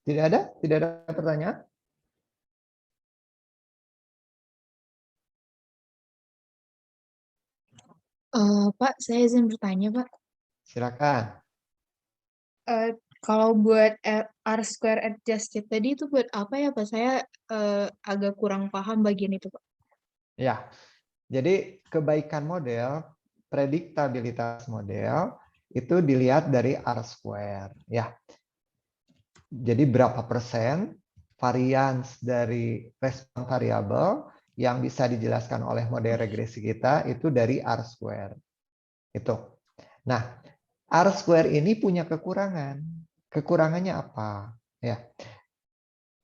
Tidak ada pertanyaan? Pak, saya izin bertanya, Pak. Silakan. Kalau buat R square adjusted tadi itu buat apa ya, Pak? Saya agak kurang paham bagian itu, Pak. Ya, jadi kebaikan model, prediktabilitas model itu dilihat dari R square ya. Jadi berapa persen varians dari respon variabel yang bisa dijelaskan oleh model regresi kita itu dari R square. Itu. Nah, R square ini punya kekurangan. Kekurangannya apa? Ya.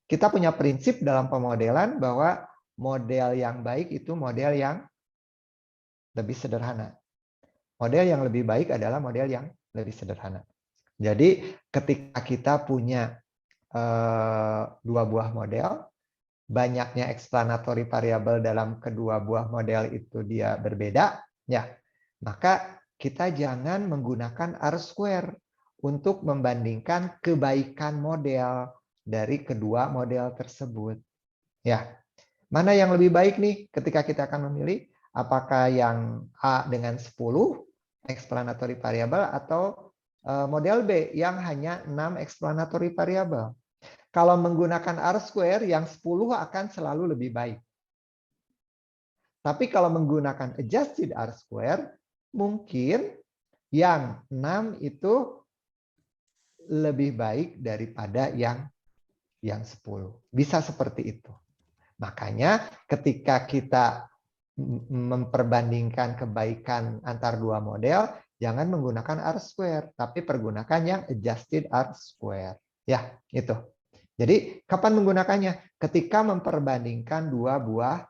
Kita punya prinsip dalam pemodelan bahwa model yang baik itu model yang lebih sederhana. Model yang lebih baik adalah model yang lebih sederhana. Jadi ketika kita punya dua buah model, banyaknya explanatory variable dalam kedua buah model itu dia berbeda, ya, maka kita jangan menggunakan R square untuk membandingkan kebaikan model dari kedua model tersebut. Ya, mana yang lebih baik nih ketika kita akan memilih? Apakah yang A dengan 10 explanatory variable atau model B yang hanya 6 explanatory variable? Kalau menggunakan R square, yang 10 akan selalu lebih baik. Tapi kalau menggunakan adjusted R square, mungkin yang 6 itu lebih baik daripada yang 10. Bisa seperti itu. Makanya ketika kita memperbandingkan kebaikan antar dua model, jangan menggunakan R square, tapi pergunakan yang adjusted R square. Ya, itu. Jadi kapan menggunakannya? Ketika memperbandingkan dua buah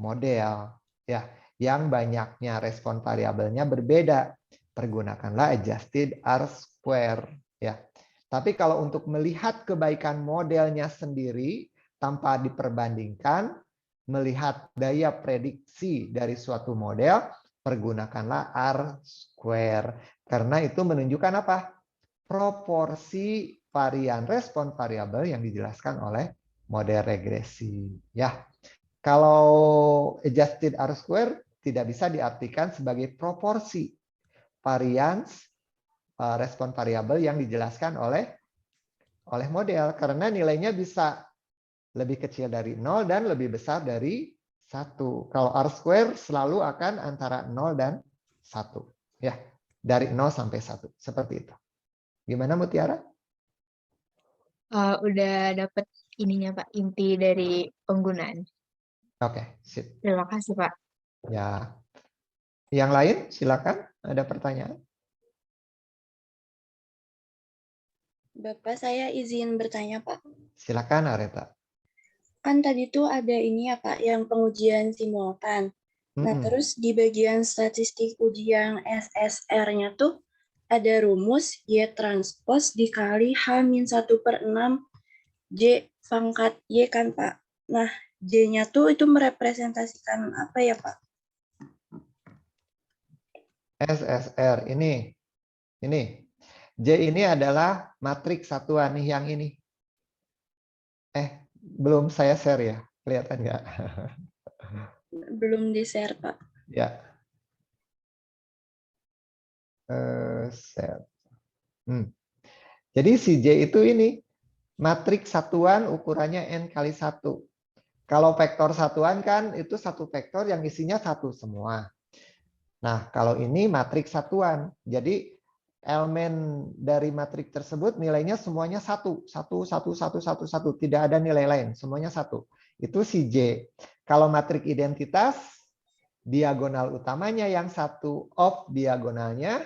model, ya, yang banyaknya respon variabelnya berbeda, pergunakanlah adjusted R square, ya. Tapi kalau untuk melihat kebaikan modelnya sendiri tanpa diperbandingkan, melihat daya prediksi dari suatu model, pergunakanlah R square. Karena itu menunjukkan apa? Proporsi varian respon variabel yang dijelaskan oleh model regresi. Ya, kalau adjusted R square tidak bisa diartikan sebagai proporsi varians respon variabel yang dijelaskan oleh model, karena nilainya bisa lebih kecil dari 0 dan lebih besar dari 1. Kalau R square selalu akan antara 0 dan 1. Ya, dari 0 sampai 1. Seperti itu. Gimana Mutiara? Udah dapat ininya, Pak, inti dari penggunaan. Oke, sip. Terima kasih, Pak. Ya. Yang lain silakan, ada pertanyaan? Bapak, saya izin bertanya, Pak. Silakan Areta. Kan tadi tuh ada ini ya, Pak, yang pengujian simultan. Nah, terus di bagian statistik ujian SSR-nya tuh ada rumus Y transpose dikali H-1/6 J pangkat Y kan, Pak. Nah, J-nya tuh itu merepresentasikan apa ya, Pak? SSR ini. J ini adalah matriks satuan nih yang ini. Belum saya share ya. Kelihatan nggak? Belum di-share, Pak. Ya. Share. Jadi si J itu ini matriks satuan ukurannya N kali 1. Kalau vektor satuan kan itu satu vektor yang isinya satu semua. Nah, kalau ini matriks satuan. Jadi elemen dari matriks tersebut nilainya semuanya satu. Tidak ada nilai lain. Semuanya satu. Itu si J. Kalau matriks identitas, diagonal utamanya yang satu, off diagonalnya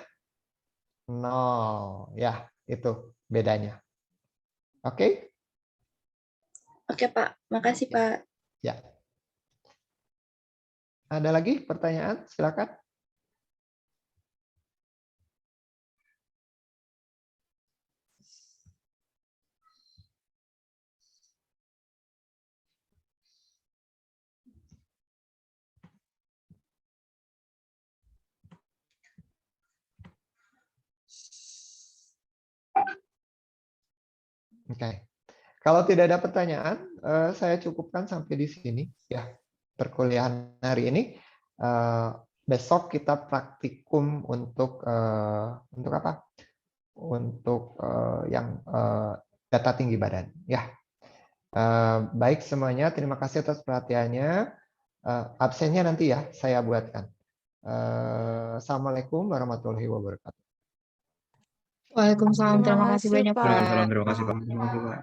0. Ya, itu bedanya. Oke? Oke, Pak. Makasih, Pak. Ya. Ada lagi pertanyaan? Silakan. Oke. Kalau tidak ada pertanyaan, saya cukupkan sampai di sini ya perkuliahan hari ini. Besok kita praktikum untuk apa? Untuk yang data tinggi badan. Ya, baik semuanya. Terima kasih atas perhatiannya. Absennya nanti ya saya buatkan. Assalamualaikum warahmatullahi wabarakatuh. Waalaikumsalam. Terima kasih banyak, Pak. Waalaikumsalam, terima kasih Pak.